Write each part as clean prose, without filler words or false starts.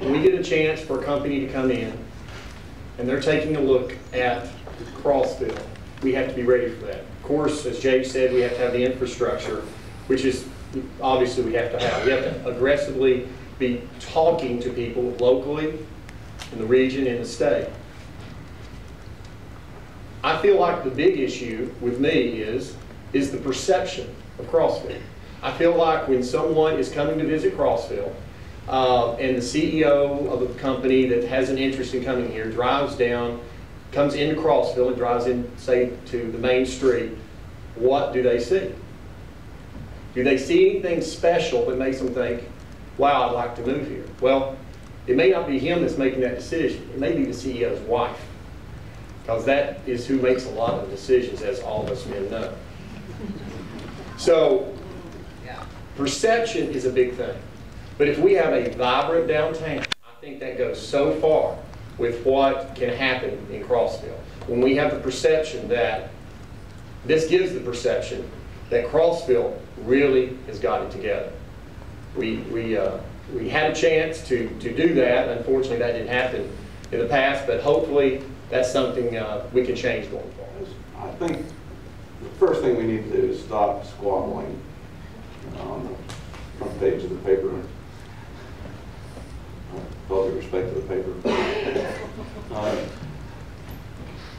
when we get a chance for a company to come in and they're taking a look at Crossville, we have to be ready for that. Of course, as Jake said, we have to have the infrastructure, which is obviously we have to have. We have to aggressively be talking to people locally, in the region, in the state. I feel like the big issue with me is the perception of Crossville. I feel like when someone is coming to visit Crossville, and the CEO of a company that has an interest in coming here drives down, comes into Crossville and drives in, say, to the main street, what do they see? Do they see anything special that makes them think, wow, I'd like to move here? Well, it may not be him that's making that decision. It may be the CEO's wife, because that is who makes a lot of the decisions, as all of us men know. So, perception is a big thing. But if we have a vibrant downtown, I think that goes so far with what can happen in Crossville. When we have the perception that, this gives the perception that Crossville really has got it together. We had a chance to do that. Unfortunately, that didn't happen in the past, but hopefully that's something we can change going forward. I think the first thing we need to do is stop squabbling on the front page of the paper. With all due respect to the paper.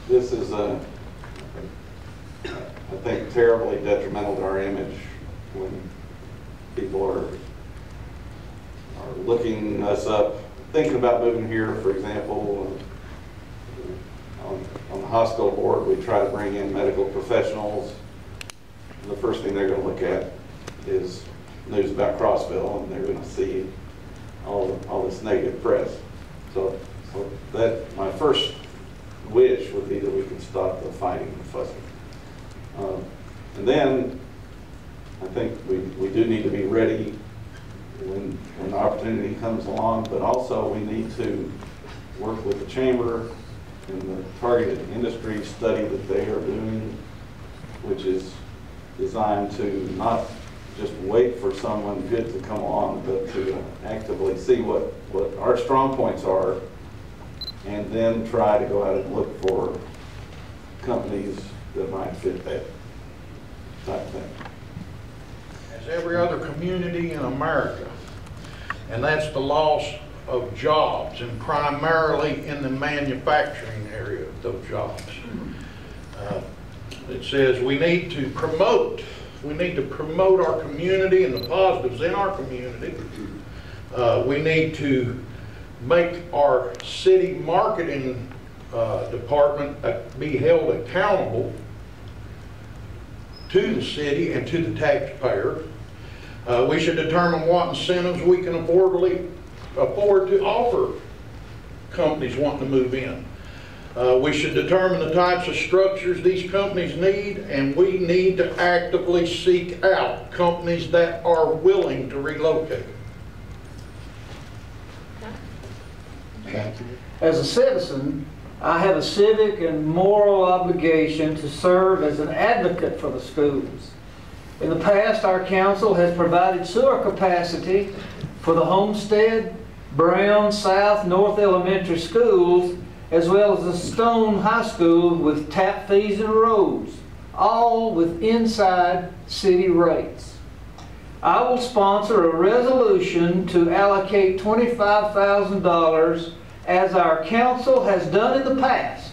This is, I think, terribly detrimental to our image when people are looking us up, thinking about moving here, for example. On the hospital board, we try to bring in medical professionals. The first thing they're going to look at is news about Crossville, and they're going to see all this negative press. So that my first wish would be that we can stop the fighting and fussing. And then I think we do need to be ready when the opportunity comes along, but also we need to work with the chamber in the targeted industry study that they are doing, which is designed to not just wait for someone good to come along, but to actively see what our strong points are, and then try to go out and look for companies that might fit that type of thing. As every other community in America, and that's the loss of jobs, and primarily in the manufacturing area of those jobs. It says we need to promote our community and the positives in our community. We need to make our city marketing department be held accountable to the city and to the taxpayer. We should determine what incentives we can afford to offer companies wanting to move in. We should determine the types of structures these companies need, and we need to actively seek out companies that are willing to relocate. As a citizen, I have a civic and moral obligation to serve as an advocate for the schools. In the past, our council has provided sewer capacity for the Homestead, Brown, South, North Elementary schools, as well as the Stone High School with tap fees and roads, all with inside city rates. I will sponsor a resolution to allocate $25,000, as our council has done in the past,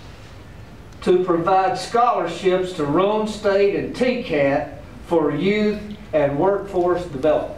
to provide scholarships to Brownstead and TCAT for youth and workforce development.